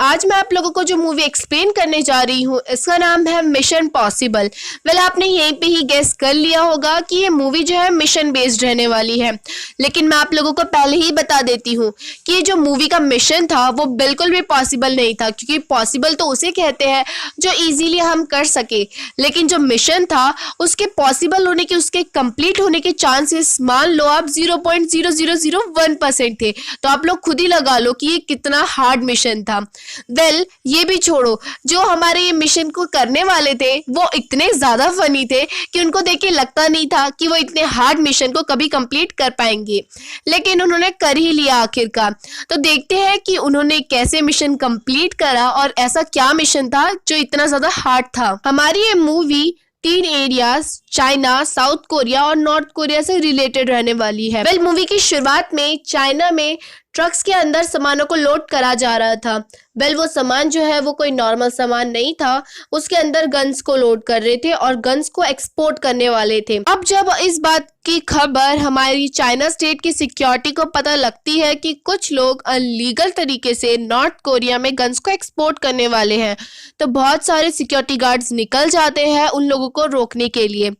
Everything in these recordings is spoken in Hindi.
आज मैं आप लोगों को जो मूवी एक्सप्लेन करने जा रही हूँ इसका नाम है मिशन पॉसिबल। वेल आपने यहीं पे ही गेस कर लिया होगा कि ये मूवी जो है मिशन बेस्ड रहने वाली है, लेकिन मैं आप लोगों को पहले ही बता देती हूँ कि ये जो मूवी का मिशन था वो बिल्कुल भी पॉसिबल नहीं था, क्योंकि पॉसिबल तो उसे कहते हैं जो इजीली हम कर सके, लेकिन जो मिशन था उसके पॉसिबल होने के, उसके कंप्लीट होने के चांसेस मान लो आप 0.0001% थे। तो आप लोग खुद ही लगा लो कि ये कितना हार्ड मिशन था। वेल ये भी छोड़ो, जो हमारे ये मिशन को करने वाले थे वो इतने ज्यादा फनी थे कि उनको देख के लगता नहीं था कि वो इतने हार्ड मिशन को कभी कंप्लीट कर पाएंगे, लेकिन उन्होंने कर ही लिया आखिरकार। तो देखते हैं कि उन्होंने कैसे मिशन कंप्लीट करा और ऐसा क्या मिशन था जो इतना ज्यादा हार्ड था। हमारी ये movie 3 areas China, south Korea और नॉर्थ कोरिया से रिलेटेड रहने वाली है। वेल मूवी की शुरुआत में चाइना में ट्रक्स के अंदर सामानों को लोड करा जा रहा था। वेल वो सामान जो है वो कोई नॉर्मल सामान नहीं था, उसके अंदर गन्स को लोड कर रहे थे और गन्स को एक्सपोर्ट करने वाले थे। अब जब इस बात की खबर हमारी चाइना स्टेट की सिक्योरिटी को पता लगती है कि कुछ लोग अनलीगल तरीके से नॉर्थ कोरिया में गन्स को एक्सपोर्ट करने वाले हैं, तो बहुत सारे सिक्योरिटी गार्ड्स निकल जाते हैं उन लोगों को रोकने के लिए।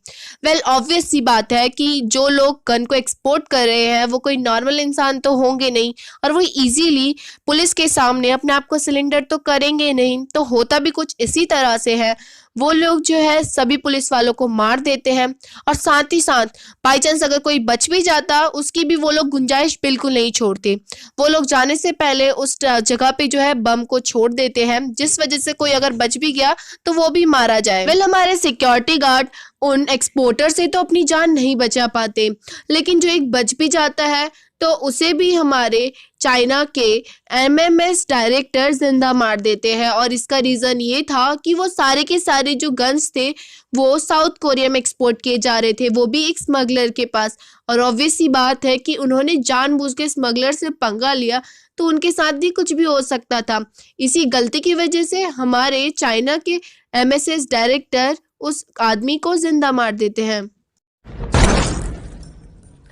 वेल ऑब्वियस सी बात है कि जो लोग गन को एक्सपोर्ट कर रहे हैं वो कोई नॉर्मल इंसान तो होंगे नहीं, और वो इजीली पुलिस के सामने अपने आप को सिलेंडर तो करेंगे नहीं। तो होता भी कुछ इसी तरह से है, वो लोग जो है सभी पुलिस वालों को मार देते हैं, और साथ ही साथ बाई चांस अगर कोई बच भी जाता उसकी भी वो लोग गुंजाइश बिल्कुल नहीं छोड़ते। वो लोग जाने से पहले उस जगह पे जो है बम को छोड़ देते हैं, जिस वजह से कोई अगर बच भी गया तो वो भी मारा जाए। वेल हमारे सिक्योरिटी गार्ड उन एक्सपोर्टर से तो अपनी जान नहीं बचा पाते, लेकिन जो एक बच भी जाता है तो उसे भी हमारे चाइना के एमएमएस डायरेक्टर जिंदा मार देते हैं। और इसका रीज़न ये था कि वो सारे के सारे जो गन्स थे वो साउथ कोरिया में एक्सपोर्ट किए जा रहे थे, वो भी एक स्मगलर के पास। और ऑब्वियस सी बात है कि उन्होंने जानबूझ के स्मगलर से पंगा लिया, तो उनके साथ भी कुछ भी हो सकता था। इसी गलती की वजह से हमारे चाइना के एमएसएस डायरेक्टर उस आदमी को जिंदा मार देते हैं।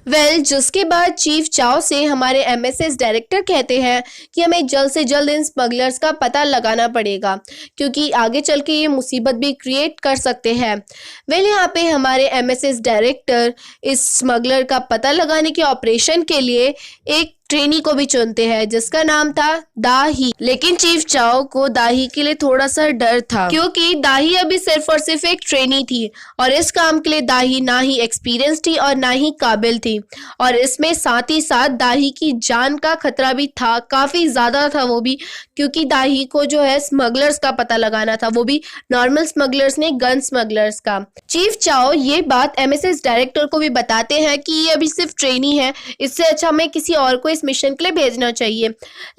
वेल जिसके बाद चीफ चाओ से हमारे एमएसएस डायरेक्टर कहते हैं कि हमें जल्द से जल्द इन स्मगलर्स का पता लगाना पड़ेगा, क्योंकि आगे चल के ये मुसीबत भी क्रिएट कर सकते हैं। वेल यहाँ पे हमारे एमएसएस डायरेक्टर इस स्मगलर का पता लगाने के ऑपरेशन के लिए एक ट्रेनी को भी चुनते हैं जिसका नाम था दाही। लेकिन चीफ चाओ को दाही के लिए थोड़ा सा डर था, क्योंकि दाही अभी सिर्फ और सिर्फ एक ट्रेनी थी और इस काम के लिए दाही ना ही एक्सपीरियंस थी और ना ही काबिल थी, और इसमें साथ ही साथ दाही की जान का खतरा भी था, काफी ज्यादा था वो भी, क्योंकि दाही को जो है स्मगलर्स का पता लगाना था, वो भी नॉर्मल स्मगलर्स ने गन स्मगलर्स का। चीफ चाओ ये बात एमएसएस डायरेक्टर को भी बताते हैं कि ये अभी सिर्फ ट्रेनी है, इससे अच्छा हमें किसी और को मिशन के लिए भेजना चाहिए।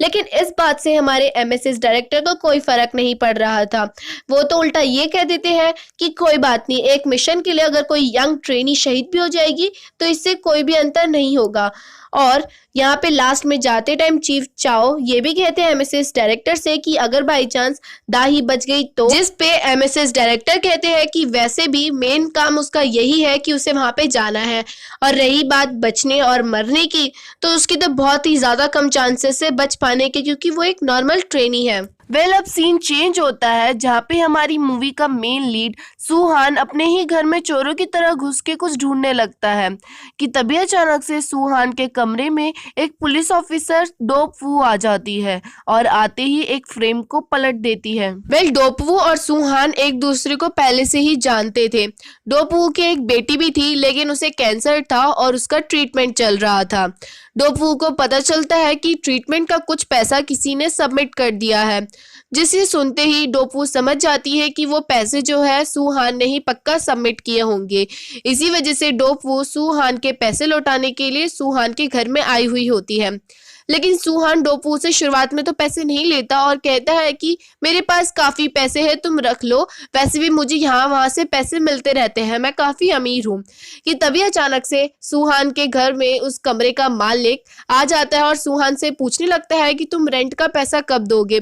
लेकिन इस बात से हमारे एमएसएस डायरेक्टर को कोई फर्क नहीं पड़ रहा था। वो तो उल्टा ये कह देते हैं कि कोई बात नहीं, एक मिशन के लिए अगर कोई यंग ट्रेनी शहीद भी हो जाएगी तो इससे कोई भी अंतर नहीं होगा। और यहाँ पे लास्ट में जाते टाइम चीफ चाओ ये भी कहते हैं एमएसएस डायरेक्टर से कि अगर बाई चांस दाही बच गई तो, जिस पे एमएसएस डायरेक्टर कहते हैं कि वैसे भी मेन काम उसका यही है कि उसे वहां पे जाना है, और रही बात बचने और मरने की तो उसकी तो बहुत ही ज्यादा कम चांसेस है बच पाने के, क्योंकि वो एक नॉर्मल ट्रेनी है। वेल अब सीन चेंज होता है जहाँ पे हमारी मूवी का मेन लीड सुहान अपने ही घर में चोरों की तरह घुस के कुछ ढूंढने लगता है कि तभी अचानक से सुहान के कमरे में एक पुलिस ऑफिसर डोपवू आ जाती है और आते ही एक फ्रेम को पलट देती है। वेल डोपवू और सुहान एक दूसरे को पहले से ही जानते थे। डोपवू की एक बेटी भी थी, लेकिन उसे कैंसर था और उसका ट्रीटमेंट चल रहा था। डोपवू को पता चलता है कि ट्रीटमेंट का कुछ पैसा किसी ने सबमिट कर दिया है, जिसे सुनते ही डोपवू समझ जाती है कि वो पैसे जो है सुहान ने ही पक्का सबमिट किए होंगे। इसी वजह से डोपवू सुहान के पैसे लौटाने के लिए सुहान के घर में आई हुई होती है। लेकिन सुहान डोपवू से शुरुआत में तो पैसे नहीं लेता और कहता है कि मेरे पास काफी पैसे हैं, तुम रख लो, वैसे भी मुझे यहाँ वहां से पैसे मिलते रहते हैं, मैं काफी अमीर हूँ। कि तभी अचानक से सुहान के घर में उस कमरे का मालिक आ जाता है और सुहान से पूछने लगता है कि तुम रेंट का पैसा कब दोगे,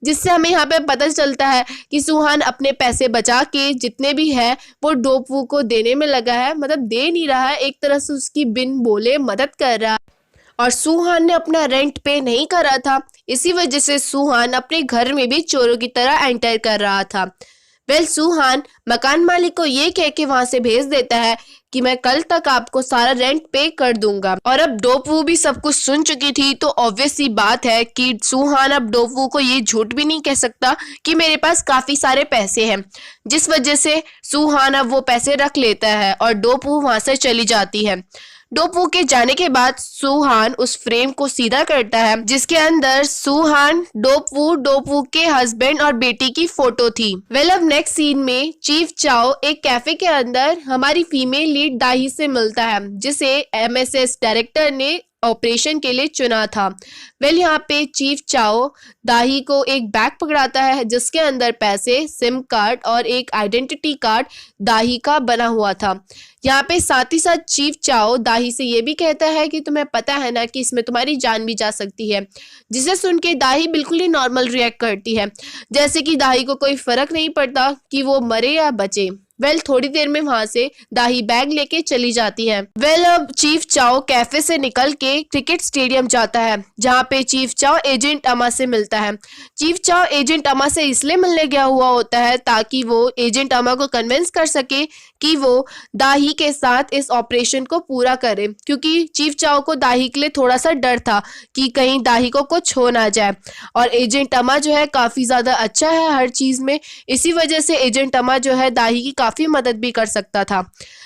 जिससे हमें यहाँ पे पता चलता है कि सुहान अपने पैसे बचा के जितने भी है वो डोपवू को देने में लगा है, मतलब दे नहीं रहा है, एक तरह से उसकी बिन बोले मदद कर रहा है। और सुहान ने अपना रेंट पे नहीं करा था। इसी वजह से सुहान अपने घर में भी चोरों की तरह एंटर कर रहा था। सुहान मकान मालिक को ये कह के वहां से भेज देता है कि मैं कल तक आपको सारा रेंट पे कर दूंगा। और अब डोपवू भी सब कुछ सुन चुकी थी, तो ऑब्वियस सी बात है कि सुहान अब डोपवू को ये झूठ भी नहीं कह सकता कि मेरे पास काफी सारे पैसे हैं, जिस वजह से सुहान अब वो पैसे रख लेता है और डोपवू वहां से चली जाती है। डोपवू के जाने के बाद सुहान उस फ्रेम को सीधा करता है जिसके अंदर सुहान, डोपवू के हस्बैंड और बेटी की फोटो थी। अब नेक्स्ट सीन में चीफ चाओ एक कैफे के अंदर हमारी फीमेल लीड दाही से मिलता है, जिसे एमएसएस डायरेक्टर ने ऑपरेशन के लिए चुना था। यहाँ पे चीफ चाओ दाही को एक बैग पकड़ाता है जिसके अंदर पैसे, सिम कार्ड और एक आइडेंटिटी कार्ड दाही का बना हुआ था। यहाँ पे साथ ही साथ चीफ चाओ दाही से ये भी कहता है कि तुम्हें पता है ना कि इसमें तुम्हारी जान भी जा सकती है, जिसे सुन के दाही बिल्कुल ही नॉर्मल रिएक्ट करती है, जैसे कि दाही को कोई फर्क नहीं पड़ता कि वो मरे या बचे। थोड़ी देर में वहां से दाही बैग लेके चली जाती है। अब चीफ चाओ कैफे से निकल के क्रिकेट स्टेडियम जाता है, जहाँ पे चीफ चाओ एजेंट अमा से मिलता है। चीफ चाओ एजेंट अमा से इसलिए मिलने गया हुआ होता है ताकि वो एजेंट अमा को कन्विंस कर सके कि वो दाही के साथ इस ऑपरेशन को पूरा करे, क्योंकि चीफ चाओ को दाही के लिए थोड़ा सा डर था कि कहीं दाही को कुछ हो ना जाए। और एजेंट अमा जो है काफी ज्यादा अच्छा है हर चीज में, इसी वजह से एजेंट अमा जो है दाही की काफी मदद भी कर सकता था।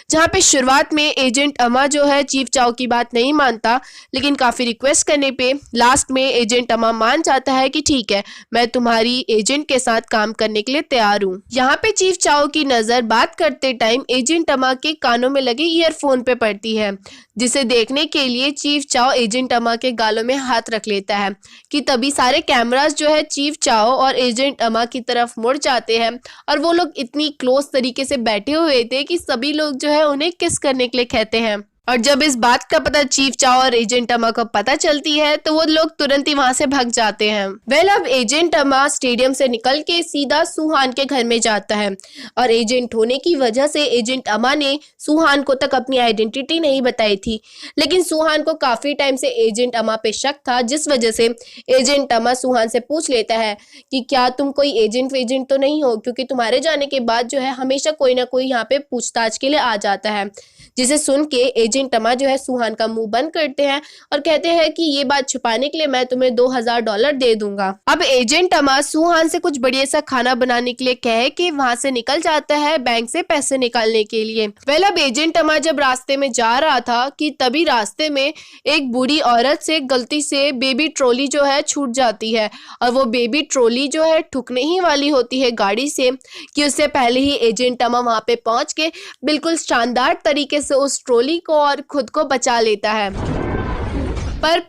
जहाँ पे शुरुआत में एजेंट अमा जो है चीफ चाओ की बात नहीं मानता, लेकिन काफी रिक्वेस्ट करने पे लास्ट में एजेंट अमा मान जाता है कि ठीक है, मैं तुम्हारी एजेंट के साथ काम करने के लिए तैयार हूँ। यहाँ पे चीफ चाओ की नजर बात करते टाइम एजेंट अमा के कानों में लगे ईयरफोन पे पड़ती है, जिसे देखने के लिए चीफ चाओ एजेंट अमा के गालों में हाथ रख लेता है कि तभी सारे कैमरास जो है चीफ चाओ और एजेंट अमा की तरफ मुड़ जाते हैं और वो लोग इतनी क्लोज तरीके से बैठे हुए थे कि सभी लोग जो है उन्हें किस करने के लिए कहते हैं। और जब इस बात का पता चीफ चाओ और एजेंट अमा को पता चलती है तो वो लोग तुरंत ही वहां से भाग जाते हैं। अब एजेंट अमा स्टेडियम से निकल के सीधा सुहान के घर में जाता है और एजेंट होने की वजह से एजेंट अमा ने सुहान को तक अपनी आइडेंटिटी नहीं बताई थी, लेकिन सुहान को काफी टाइम से एजेंट अमा पे शक था, जिस वजह से एजेंट अमा सुहान से पूछ लेता है कि क्या तुम कोई एजेंट तो नहीं हो, क्योंकि तुम्हारे जाने के बाद जो है हमेशा कोई ना कोई यहाँ पे पूछताछ के लिए आ जाता है। जिसे सुन के एजेंट अमा जो है सुहान का मुंह बंद करते हैं और कहते हैं कि ये बात छुपाने के लिए मैं तुम्हें $2000 दे दूंगा। अब एजेंट अमा सुहान से कुछ बढ़िया सा खाना बनाने के लिए कह के वहां से निकल जाता है बैंक से पैसे निकालने के लिए। अब एजेंट अमा जब रास्ते में जा रहा था कि तभी रास्ते में एक बूढ़ी औरत से गलती से बेबी ट्रॉली जो है छूट जाती है और वो बेबी ट्रॉली जो है ठुकने ही वाली होती है गाड़ी से कि उससे पहले ही एजेंट अमा वहां पे पहुंच के बिल्कुल शानदार तरीके से उस ट्रॉली को और खुद को बचा लेता है।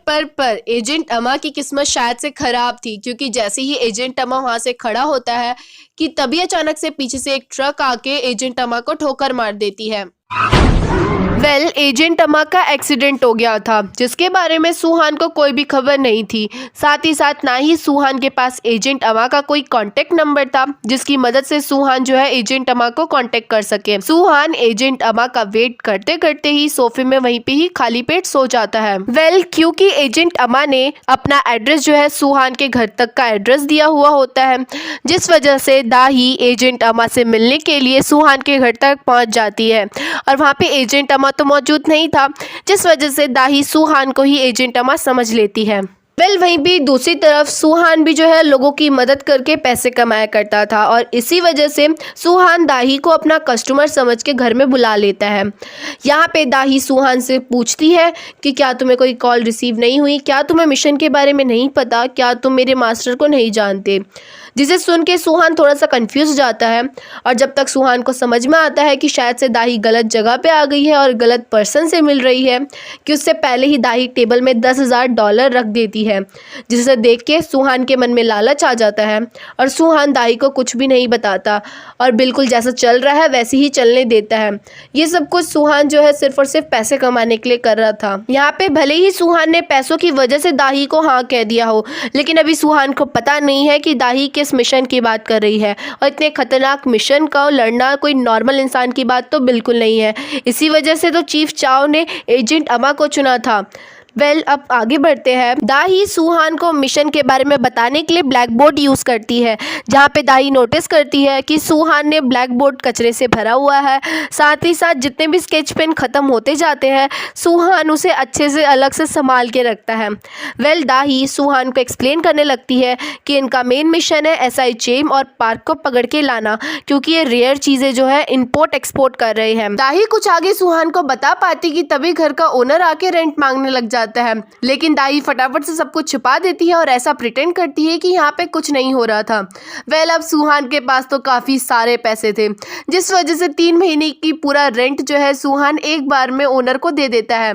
पर एजेंट अमा की किस्मत शायद से खराब थी, क्योंकि जैसे ही एजेंट अमा वहां से खड़ा होता है कि तभी अचानक से पीछे से एक ट्रक आके एजेंट अमा को ठोकर मार देती है। एजेंट अमा का एक्सीडेंट हो गया था, जिसके बारे में सुहान को कोई भी खबर नहीं थी। साथ ही साथ ना ही सुहान के पास एजेंट अमा का कोई कांटेक्ट नंबर था जिसकी मदद से सुहान जो है एजेंट अमा को कांटेक्ट कर सके। सुहान एजेंट अमा का वेट करते करते ही सोफे में वहीं पे ही खाली पेट सो जाता है। क्योंकि एजेंट अमा ने अपना एड्रेस जो है सुहान के घर तक का एड्रेस दिया हुआ होता है, जिस वजह से दाही एजेंट अमा से मिलने के लिए सुहान के घर तक पहुंच जाती है और वहाँ पे एजेंट अमा तो मौजूद नहीं था, जिस वजह से दाही सुहान को ही एजेंट अमा समझ लेती है। वहीं भी दूसरी तरफ सुहान भी जो है लोगों की मदद करके पैसे कमाया करता था और इसी वजह से सुहान दाही को अपना कस्टमर समझ के घर में बुला लेता है। यहाँ पे दाही सुहान से पूछती है कि क्या तुम्हें कोई कॉल रिसीव नहीं हुई, क्या तुम्हें मिशन के बारे में नहीं पता, क्या तुम मेरे मास्टर को नहीं जानते। जिसे सुन के सुहान थोड़ा सा कंफ्यूज जाता है और जब तक सुहान को समझ में आता है कि शायद से दाही गलत जगह पे आ गई है और गलत पर्सन से मिल रही है, कि उससे पहले ही दाही टेबल में $10,000 रख देती है, जिसे देख के सुहान के मन में लालच आ जाता है और सुहान दाही को कुछ भी नहीं बताता और बिल्कुल जैसा चल रहा है वैसे ही चलने देता है। ये सब कुछ सुहान जो है सिर्फ और सिर्फ पैसे कमाने के लिए कर रहा था। यहाँ पे भले ही सुहान ने पैसों की वजह से दाही को हाँ कह दिया हो, लेकिन अभी सुहान को पता नहीं है कि दाही किस मिशन की बात कर रही है और इतने खतरनाक मिशन का लड़ना कोई नॉर्मल इंसान की बात तो बिल्कुल नहीं है। इसी वजह से तो चीफ चाओ ने एजेंट अमा को चुना था। अब आगे बढ़ते हैं। दाही सुहान को मिशन के बारे में बताने के लिए ब्लैक बोर्ड यूज करती है, जहाँ पे दाही नोटिस करती है कि सुहान ने ब्लैक बोर्ड कचरे से भरा हुआ है। साथ ही साथ जितने भी स्केच पेन खत्म होते जाते हैं, सुहान उसे अच्छे से अलग से संभाल के रखता है। दाही सुहान को एक्सप्लेन करने लगती है कि इनका मेन मिशन है एसआई चेम और पार्क को पकड़ के लाना, क्योंकि ये रेयर चीजें जो है इंपोर्ट एक्सपोर्ट कर रहे हैं। दाही कुछ आगे सुहान को बता पाती कि तभी घर का ओनर आके रेंट मांगने लग जाता है, लेकिन दाही फटाफट से सब कुछ छुपा देती है और ऐसा प्रिटेंड करती है कि यहाँ पे कुछ नहीं हो रहा था। अब सुहान के पास तो काफी सारे पैसे थे, जिस वजह से 3 महीने की पूरा रेंट जो है सुहान एक बार में ओनर को दे देता है।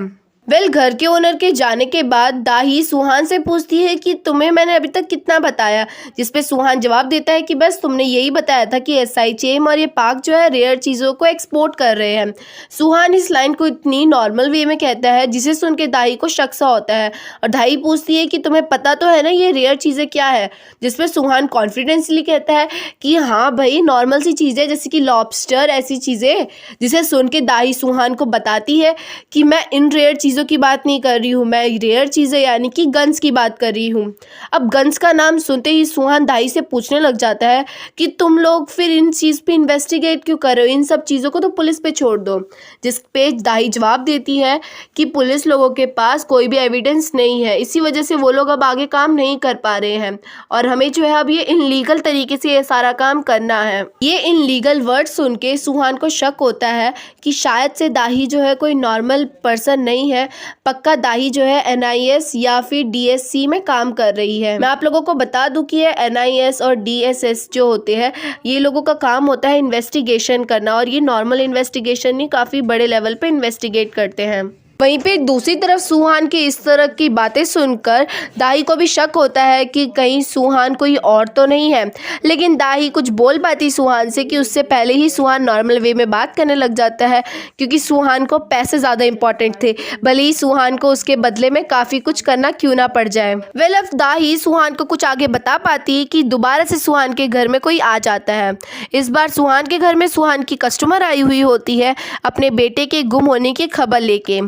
घर के ओनर के जाने के बाद दाही सुहान से पूछती है कि तुम्हें मैंने अभी तक कितना बताया, जिसपे सुहान जवाब देता है कि बस तुमने यही बताया था कि एसआई चेम और ये पार्क जो है रेयर चीज़ों को एक्सपोर्ट कर रहे हैं। सुहान इस लाइन को इतनी नॉर्मल वे में कहता है जिसे सुन के दाही को शक सा होता है, और दाही पूछती है कि तुम्हें पता तो है ना ये रेयर चीज़ें क्या है, जिसपे सुहान कॉन्फिडेंसली कहता है कि हाँ भाई नॉर्मल सी चीज़ें जैसे कि लॉबस्टर, ऐसी चीज़ें। जिसे सुन के दाही सुहान को बताती है कि मैं इन रेयर चीज़ों की बात नहीं कर रही हूँ, मैं रेयर चीज़ें यानी कि गन्स की बात कर रही हूँ। अब गन्स का नाम सुनते ही सुहान दाही से पूछने लग जाता है कि तुम लोग फिर इन चीज़ पे इन्वेस्टिगेट क्यों कर रहे हो, इन सब चीज़ों को तो पुलिस पे छोड़ दो। जिस पे दाही जवाब देती है कि पुलिस लोगों के पास कोई भी एविडेंस नहीं है, इसी वजह से वो लोग अब आगे काम नहीं कर पा रहे हैं और हमें जो है अब ये इनलीगल तरीके से ये सारा काम करना है। ये इनलीगल वर्ड सुन के सुहान को शक होता है कि शायद से दाही जो है कोई नॉर्मल पर्सन नहीं है, पक्का दाही जो है एनआईएस या फिर डीएससी में काम कर रही है। मैं आप लोगों को बता दूं कि ये एनआईएस और डीएसएस जो होते हैं, ये लोगों का काम होता है इन्वेस्टिगेशन करना, और ये नॉर्मल इन्वेस्टिगेशन नहीं, काफ़ी बड़े लेवल पे इन्वेस्टिगेट करते हैं। वहीं पे दूसरी तरफ सुहान की इस तरह की बातें सुनकर दाही को भी शक होता है कि कहीं सुहान कोई और तो नहीं है, लेकिन दाही कुछ बोल पाती सुहान से कि उससे पहले ही सुहान नॉर्मल वे में बात करने लग जाता है, क्योंकि सुहान को पैसे ज़्यादा इंपॉर्टेंट थे, भले ही सुहान को उसके बदले में काफ़ी कुछ करना क्यों ना पड़ जाए। अब दाही सुहान को कुछ आगे बता पाती है कि दोबारा से सुहान के घर में कोई आ जाता है। इस बार सुहान के घर में सुहान की कस्टमर आई हुई होती है अपने बेटे के गुम होने की खबर लेके।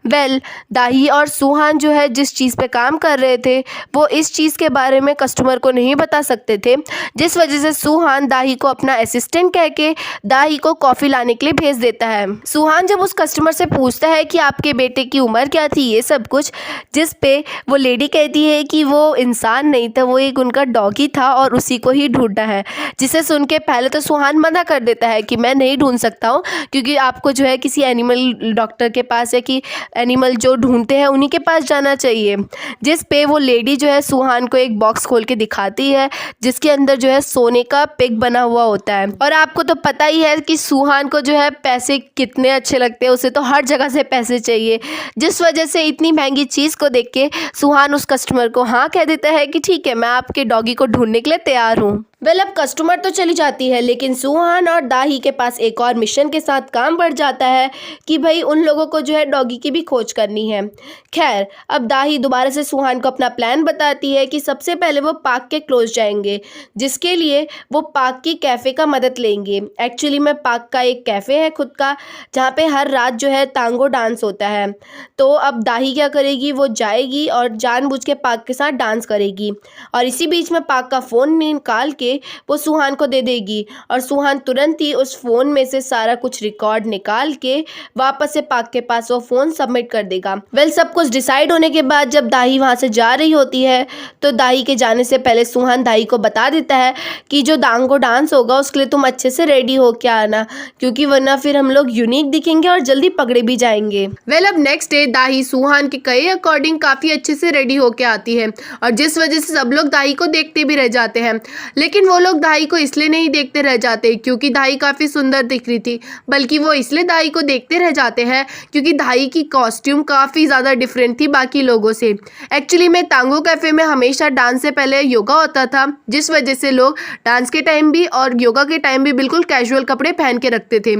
दाही और सुहान जो है जिस चीज़ पे काम कर रहे थे वो इस चीज़ के बारे में कस्टमर को नहीं बता सकते थे, जिस वजह से सुहान दाही को अपना असिस्टेंट कह के दाही को कॉफ़ी लाने के लिए भेज देता है। सुहान जब उस कस्टमर से पूछता है कि आपके बेटे की उम्र क्या थी, ये सब कुछ, जिस पे वो लेडी कहती है कि वो इंसान नहीं था, वो एक उनका डॉगी था और उसी को ही ढूंढना है। जिसे सुन के पहले तो सुहान मना कर देता है कि मैं नहीं ढूंढ सकता हूँ, क्योंकि आपको जो है किसी एनिमल डॉक्टर के पास है कि एनिमल जो ढूंढते हैं उन्हीं के पास जाना चाहिए। जिस पे वो लेडी जो है सुहान को एक बॉक्स खोल के दिखाती है जिसके अंदर जो है सोने का पिग बना हुआ होता है। और आपको तो पता ही है कि सुहान को जो है पैसे कितने अच्छे लगते हैं, उसे तो हर जगह से पैसे चाहिए, जिस वजह से इतनी महंगी चीज़ को देख के सुहान उस कस्टमर को हाँ कह देता है कि ठीक है, मैं आपके डॉगी को ढूंढने के लिए तैयार हूँ। अब कस्टमर तो चली जाती है, लेकिन सुहान और दाही के पास एक और मिशन के साथ काम बढ़ जाता है कि भाई उन लोगों को जो है डॉगी की भी खोज करनी है। खैर, अब दाही दोबारा से सुहान को अपना प्लान बताती है कि सबसे पहले वो पार्क के क्लोज जाएंगे, जिसके लिए वो पार्क की कैफ़े का मदद लेंगे। एक्चुअली में पार्क का एक कैफ़े है खुद का, जहाँ पे हर रात जो है तांगो डांस होता है। तो अब दाही क्या करेगी, वो जाएगी और जानबूझ के पार्क के साथ डांस करेगी, और इसी बीच में पार्क का फ़ोन निकाल के वो सुहान को दे देगी, और सुहान तुरंत ही उस फ़ोन में से सारा कुछ रिकॉर्ड निकाल के वापस से पार्क के पास वो फ़ोन सबमिट कर देगा। सब कुछ डिसाइड होने के बाद जब दाही वहाँ से जा रही होती है तो दाही के जाने से पहले सुहान दाही को बता देता है कि जो तांगो डांस होगा उसके लिए तुम अच्छे से रेडी हो के आना, क्योंकि वरना फिर हम लोग यूनिक दिखेंगे और जल्दी पकड़े भी जाएंगे। अब नेक्स्ट डे दाही सुहान के कहे अकॉर्डिंग काफ़ी अच्छे से रेडी होके आती है, और जिस वजह से सब लोग दाही को देखते भी रह जाते हैं। लेकिन वो लोग दाही को इसलिए नहीं देखते रह जाते क्योंकि दाही काफ़ी सुंदर दिख रही थी, बल्कि वो इसलिए दाही को देखते रह जाते हैं क्योंकि दाही की कॉस्ट्यूम काफ़ी ज़्यादा डिफरेंट थी बाकी लोगों से। एक्चुअली में तांगो कैफ़े में हमेशा डांस से पहले योगा होता था, जिस वजह से लोग डांस के टाइम भी और योगा के टाइम भी बिल्कुल कैजुअल कपड़े पहन के रखते थे,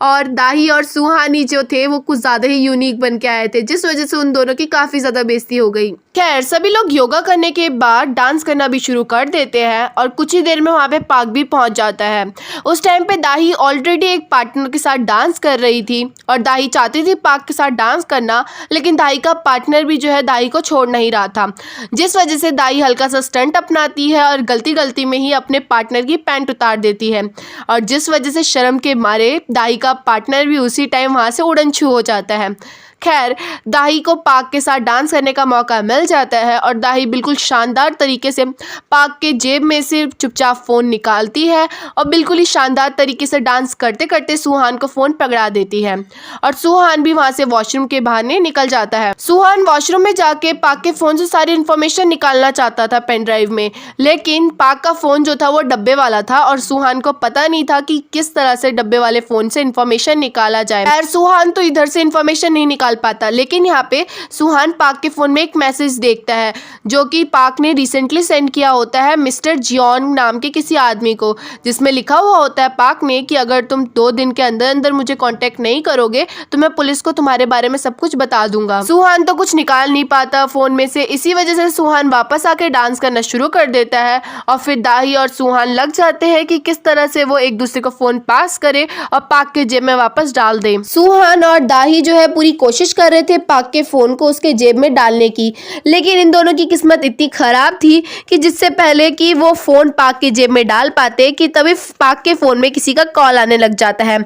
और दाही और सुहानी जो थे वो कुछ ज़्यादा ही यूनिक बन के आए थे, जिस वजह से उन दोनों की काफ़ी ज़्यादा बेइज्जती हो गई। खैर सभी लोग योगा करने के बाद डांस करना भी शुरू कर देते हैं और कुछ ही देर में वहाँ पे पाक भी पहुँच जाता है। उस टाइम पे दाही ऑलरेडी एक पार्टनर के साथ डांस कर रही थी और दाही चाहती थी पाक के साथ डांस करना, लेकिन दाही का पार्टनर भी जो है दाही को छोड़ नहीं रहा था, जिस वजह से दाही हल्का सा स्टंट अपनाती है और गलती में ही अपने पार्टनर की पैंट उतार देती है और जिस वजह से शर्म के मारे दाही का पार्टनर भी उसी टाइम वहाँ से उड़न छू हो जाता है। खैर दाही को पाक के साथ डांस करने का मौका मिल जाता है और दाही बिल्कुल शानदार तरीके से पाक के जेब में से चुपचाप फ़ोन निकालती है और बिल्कुल ही शानदार तरीके से डांस करते करते सुहान को फ़ोन पकड़ा देती है और सुहान भी वहाँ से वॉशरूम के बहाने निकल जाता है। सुहान वॉशरूम में जाके पाक के फ़ोन से सारी इन्फॉर्मेशन निकालना चाहता था पेन ड्राइव में, लेकिन पाक का फ़ोन जो था वो डब्बे वाला था और सुहान को पता नहीं था कि किस तरह से डब्बे वाले फ़ोन से इन्फॉर्मेशन निकाला जाए। खैर सुहान तो इधर से इन्फॉर्मेशन नहीं निकाल पाता, लेकिन यहाँ पे सुहान पाक के फोन में एक मैसेज देखता है जो कि पाक ने रिसेंटली सेंड किया होता है मिस्टर जियोन नाम के किसी आदमी को, जिसमें लिखा हुआ होता है पाक ने कि अगर तुम 2 दिन के अंदर अंदर मुझे कांटेक्ट नहीं करोगे तो मैं पुलिस को तुम्हारे बारे में सब कुछ बता दूंगा। सुहान तो कुछ निकाल नहीं पाता फोन में से, इसी वजह से सुहान वापस आके डांस करना शुरू कर देता है और फिर दाही और सुहान लग जाते हैं कि किस तरह से वो एक दूसरे को फोन पास करे और पाक के जेब में वापस डाल दे। सुहान और दाही जो है पूरी कोशिश कर रहे थे पाक के फोन को उसके जेब में डालने की, लेकिन इन दोनों की किस्मत इतनी खराब थी कि जिससे पहले कि वो फोन पाक के जेब में डाल पाते कि तभी पाक के फोन में किसी का कॉल आने लग जाता है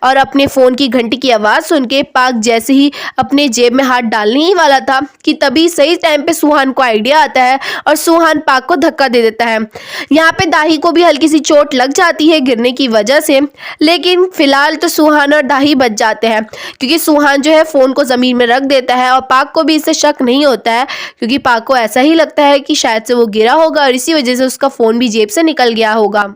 और अपने फोन की घंटी की आवाज सुन के पाक जैसे ही अपने जेब में हाथ डालने ही वाला था कि तभी सही टाइम पे सुहान को आइडिया आता है और सुहान पाक को धक्का दे देता है। यहाँ पे दाही को भी हल्की सी चोट लग जाती है गिरने की वजह से, लेकिन फिलहाल तो सुहान और दाही बच जाते हैं क्योंकि सुहान जो है फोन को जमीन में रख देता है और पाक को भी इससे शक नहीं होता है क्योंकि पाक को ऐसा ही लगता है कि शायद से वो गिरा होगा और इसी वजह से उसका फोन भी जेब से निकल गया होगा।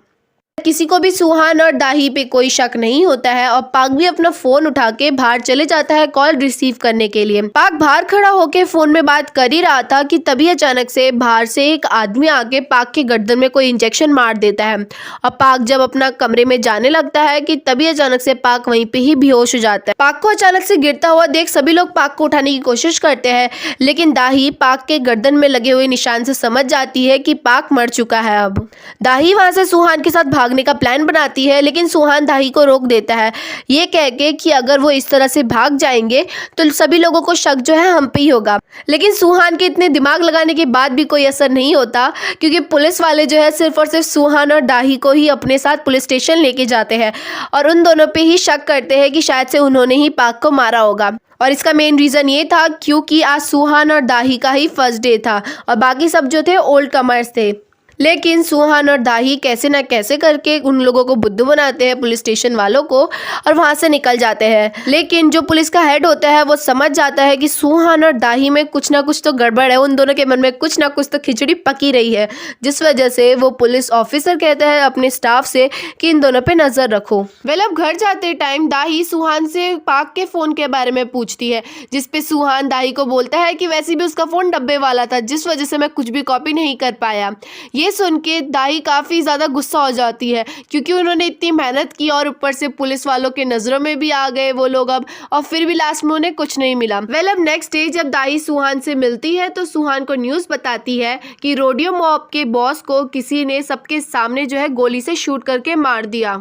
किसी को भी सुहान और दाही पे कोई शक नहीं होता है और पाक भी अपना फोन उठा के बाहर चले जाता है कॉल रिसीव करने के लिए। पाक बाहर खड़ा होके फोन में बात कर ही रहा था कि तभी अचानक से बाहर से एक आदमी आके पाक के गर्दन में कोई इंजेक्शन मार देता है और पाक जब अपना कमरे में जाने लगता है कि तभी अचानक से पाक वहीं पे ही बेहोश हो जाता है। पाक को अचानक से गिरता हुआ देख सभी लोग पाक को उठाने की कोशिश करते हैं, लेकिन दाही पाक के गर्दन में लगे हुए निशान से समझ जाती है कि पाक मर चुका है। अब दाही वहां से सुहान के साथ भागने का प्लान बनाती है, लेकिन सुहान दाही को रोक देता है ये कह के कि अगर वो इस तरह से भाग जाएंगे तो सभी लोगों को शक जो है हम पे ही होगा। लेकिन सुहान के इतने दिमाग लगाने के बाद भी कोई असर नहीं होता क्योंकि पुलिस वाले जो है सिर्फ और सिर्फ सुहान और दाही को ही अपने साथ पुलिस स्टेशन लेके जाते हैं और उन दोनों पे ही शक करते हैं कि शायद से उन्होंने ही पाक को मारा होगा। और इसका मेन रीज़न ये था क्योंकि आज सुहान और दाही का ही फर्स्ट डे था और बाकी सब जो थे ओल्ड कमर्स थे। लेकिन सुहान और दाही कैसे ना कैसे करके उन लोगों को बुद्धू बनाते हैं पुलिस स्टेशन वालों को और वहां से निकल जाते हैं। लेकिन जो पुलिस का हेड होता है वो समझ जाता है कि सुहान और दाही में कुछ ना कुछ तो गड़बड़ है, उन दोनों के मन में कुछ ना कुछ तो खिचड़ी पकी रही है, जिस वजह से वो पुलिस ऑफिसर कहता है अपने स्टाफ से कि इन दोनों पे नजर रखो। वेल अब घर जाते टाइम दाही सुहान से पाक के फोन के बारे में पूछती है, जिसपे सुहान दाही को बोलता है कि वैसे भी उसका फोन डब्बे वाला था जिस वजह से मैं कुछ भी कॉपी नहीं कर पाया। ये सुन के दाही काफी ज्यादा गुस्सा हो जाती है क्योंकि उन्होंने इतनी मेहनत की और ऊपर से पुलिस वालों के नजरों में भी आ गए वो लोग अब, और फिर भी लास्ट में उन्हें कुछ नहीं मिला। वेल अब नेक्स्ट डे जब दाही सुहान से मिलती है तो सुहान को न्यूज बताती है कि रोडियो मॉब के बॉस को किसी ने सबके सामने जो है गोली से शूट करके मार दिया,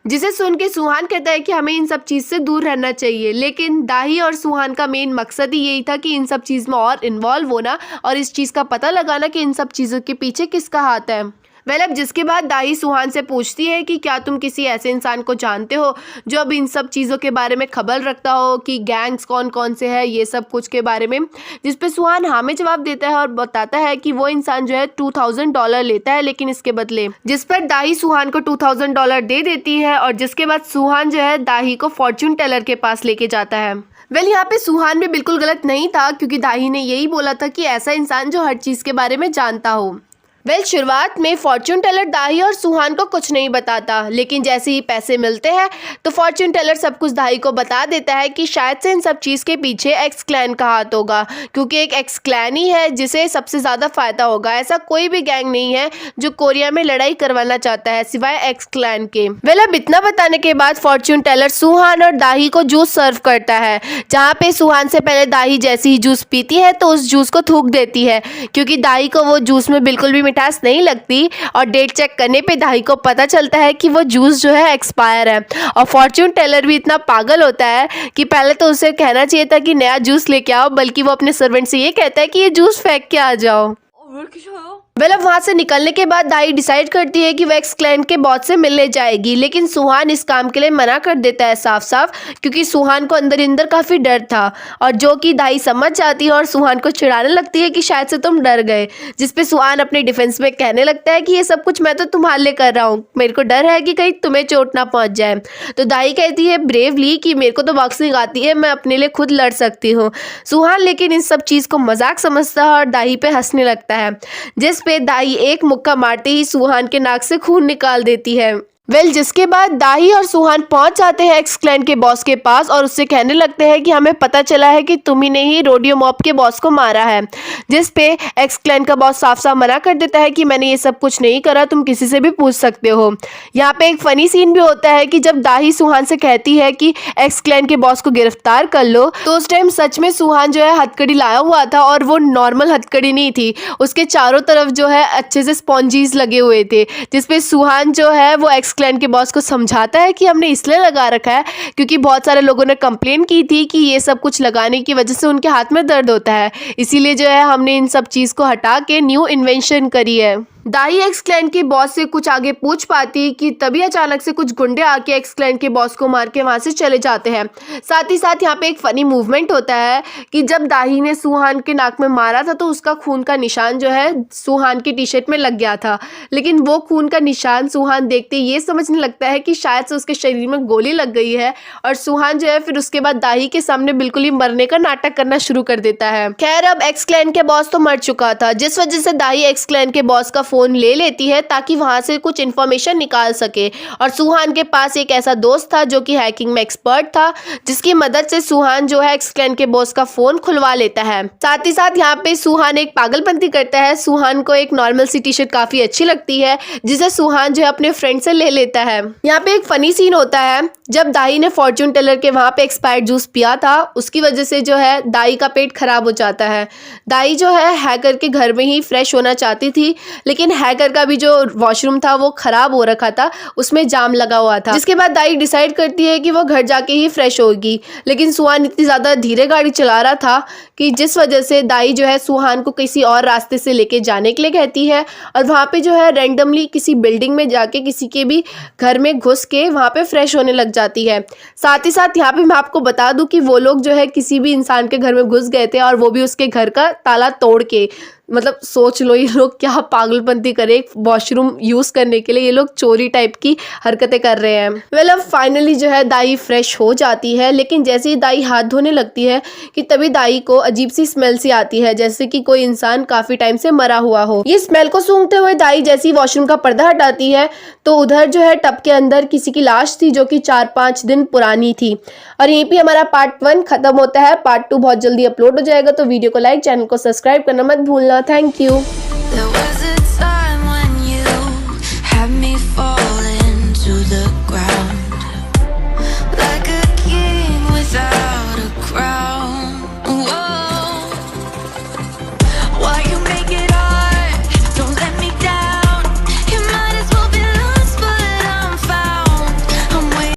जिसे सुन के सुहान कहता है कि हमें इन सब चीज़ से दूर रहना चाहिए। लेकिन दाही और सुहान का मेन मकसद ही यही था कि इन सब चीज़ में और इन्वॉल्व होना और इस चीज़ का पता लगाना कि इन सब चीज़ों के पीछे किसका हाथ है। वेल अब जिसके बाद दाही सुहान से पूछती है कि क्या तुम किसी ऐसे इंसान को जानते हो जो अब इन सब चीज़ों के बारे में खबर रखता हो कि गैंग्स कौन कौन से है ये सब कुछ के बारे में, जिस पे सुहान हाँ में जवाब देता है और बताता है कि वो इंसान जो है $2000 लेता है लेकिन इसके बदले, जिस पर दाही सुहान को $2000 दे देती है और जिसके बाद सुहान जो है दाही को फॉर्च्यून टेलर के पास लेके जाता है। वेल यहाँ पे सुहान भी बिल्कुल गलत नहीं था क्योंकि दाही ने यही बोला था कि ऐसा इंसान जो हर चीज़ के बारे में जानता हो। शुरुआत में फॉर्च्यून टेलर दाही और सुहान को कुछ नहीं बताता, लेकिन जैसे ही पैसे मिलते हैं तो फॉर्च्यून टेलर सब कुछ दाही को बता देता है कि शायद से इन सब चीज़ के पीछे एक्स क्लैन का हाथ होगा, क्योंकि एक एक्स क्लैन ही है जिसे सबसे ज़्यादा फायदा होगा। ऐसा कोई भी गैंग नहीं है जो कोरिया में लड़ाई करवाना चाहता है सिवाय एक्स क्लैन के। अब इतना बताने के बाद फॉर्च्यून टेलर सुहान और दाही को जूस सर्व करता है, जहाँ पे सुहान से पहले दाही जैसे ही जूस पीती है तो उस जूस को थूक देती है, क्योंकि दाही को वो जूस में बिल्कुल भी मिठास नहीं लगती। और डेट चेक करने पे दाही को पता चलता है कि वो जूस जो है एक्सपायर है। और फॉर्च्यून टेलर भी इतना पागल होता है कि पहले तो उसे कहना चाहिए था कि नया जूस लेके आओ, बल्कि वो अपने सर्वेंट से ये कहता है कि ये जूस फेंक के आ जाओ। अब वहाँ से निकलने के बाद दाई डिसाइड करती है कि वो एक्स क्लैन के बॉस से मिलने जाएगी, लेकिन सुहान इस काम के लिए मना कर देता है साफ साफ, क्योंकि सुहान को अंदर अंदर काफ़ी डर था, और जो कि दाई समझ जाती है और सुहान को चिढ़ाने लगती है कि शायद से तुम डर गए, जिसपे सुहान अपने डिफेंस में कहने लगता है कि ये सब कुछ मैं तो तुम्हारे लिए कर रहा हूँ, मेरे को डर है कि कहीं तुम्हें चोट ना पहुँच जाए। तो दाई कहती है ब्रेवली कि मेरे को तो बॉक्सिंग आती है, मैं अपने लिए खुद लड़ सकती हूँ। सुहान लेकिन इन सब चीज़ को मजाक समझता है और दाई पे हंसने लगता है, जिस पे दाई एक मुक्का मारते ही सुहान के नाक से खून निकाल देती है। जिसके बाद दाही और सुहान पहुंच जाते हैं एक्स क्लैन के बॉस के पास और उससे कहने लगते हैं कि हमें पता चला है कि तुम ही ने ही रोडियो मॉब के बॉस को मारा है, जिस पे एक्स क्लैन का बॉस साफ साफ मना कर देता है कि मैंने ये सब कुछ नहीं करा, तुम किसी से भी पूछ सकते हो। यहाँ पे एक फनी सीन भी होता है कि जब दाही सुहान से कहती है कि एक्स क्लैन के बॉस को गिरफ्तार कर लो, तो उस टाइम सच में सुहान जो है हथकड़ी लाया हुआ था, और वो नॉर्मल हथकड़ी नहीं थी, उसके चारों तरफ जो है अच्छे से स्पॉन्जीज लगे हुए थे, जिसपे सुहान जो है वो एक्स क्लैन के बॉस को समझाता है कि हमने इसलिए लगा रखा है क्योंकि बहुत सारे लोगों ने कंप्लेन की थी कि ये सब कुछ लगाने की वजह से उनके हाथ में दर्द होता है, इसीलिए जो है हमने इन सब चीज़ को हटा के न्यू इन्वेंशन करी है। दाई एक्स क्लैन के बॉस से कुछ आगे पूछ पाती कि तभी अचानक से कुछ गुंडे आके एक्स क्लैन के बॉस को मार के वहां से चले जाते हैं। साथ ही साथ यहाँ पे एक फनी मूवमेंट होता है कि जब दाही ने सुहान के नाक में मारा था तो उसका खून का निशान जो है सुहान की टी शर्ट में लग गया था, लेकिन वो खून का निशान सुहान देखते ये समझने लगता है कि शायद से उसके शरीर में गोली लग गई है, और सुहान जो है फिर उसके बाद दाही के सामने बिल्कुल ही मरने का नाटक करना शुरू कर देता है। खैर अब एक्स क्लैन के बॉस तो मर चुका था, जिस वजह से दाही एक्स क्लैन के बॉस का फोन ले लेती है ताकि वहां से कुछ इन्फॉर्मेशन निकाल सके, और सुहान के पास एक ऐसा दोस्त था जो कि हैकिंग में एक्सपर्ट था, जिसकी मदद से सुहान जो है एक्स क्लैन के बॉस का फोन खुलवा लेता है। साथ ही साथ यहाँ पे सुहान एक पागलपंती करता है, सुहान को एक नॉर्मल सी टी शर्ट काफी अच्छी लगती है, जिसे सुहान जो है अपने फ्रेंड से ले लेता है। यहाँ पे एक फनी सीन होता है, जब दाई ने फॉर्च्यून टेलर के वहां पे एक्सपायर्ड जूस पिया था, उसकी वजह से जो है दाई का पेट खराब हो जाता है। दाई जो है हैकर के घर में ही फ्रेश होना चाहती थी, लेकिन हैकर का भी जो वॉशरूम था वो खराब हो रखा था, उसमें जाम लगा हुआ था, जिसके बाद दाई डिसाइड करती है कि वो घर जाके ही फ्रेश होगी, लेकिन सुहान इतनी ज्यादा धीरे गाड़ी चला रहा था कि जिस वजह से दाई जो है सुहान को किसी और रास्ते से लेके जाने के लिए कहती है, और वहां पे जो है रैंडमली किसी बिल्डिंग में जाके किसी के भी घर में घुस के वहां पे फ्रेश होने लग जाती है। साथ ही साथ यहाँ पे मैं आपको बता दूं कि वो लोग जो है किसी भी इंसान के घर में घुस गए थे, और वो भी उसके घर का ताला तोड़ के। मतलब सोच लो ये लोग क्या पागलपंती करे, वॉशरूम यूज करने के लिए ये लोग चोरी टाइप की हरकतें कर रहे हैं। अब फाइनली जो है दाई फ्रेश हो जाती है, लेकिन जैसे ही दाई हाथ धोने लगती है कि तभी दाई को अजीब सी स्मेल सी आती है, जैसे कि कोई इंसान काफी टाइम से मरा हुआ हो। ये स्मेल को सूंघते हुए दाई जैसे ही वॉशरूम का पर्दा हटाती है तो उधर जो है टब के अंदर किसी की लाश थी, जो कि 4-5 दिन पुरानी थी। और यहीं पे हमारा पार्ट 1 खत्म होता है। पार्ट 2 बहुत जल्दी अपलोड हो जाएगा, तो वीडियो को लाइक, चैनल को सब्सक्राइब करना मत भूलना। Thank you.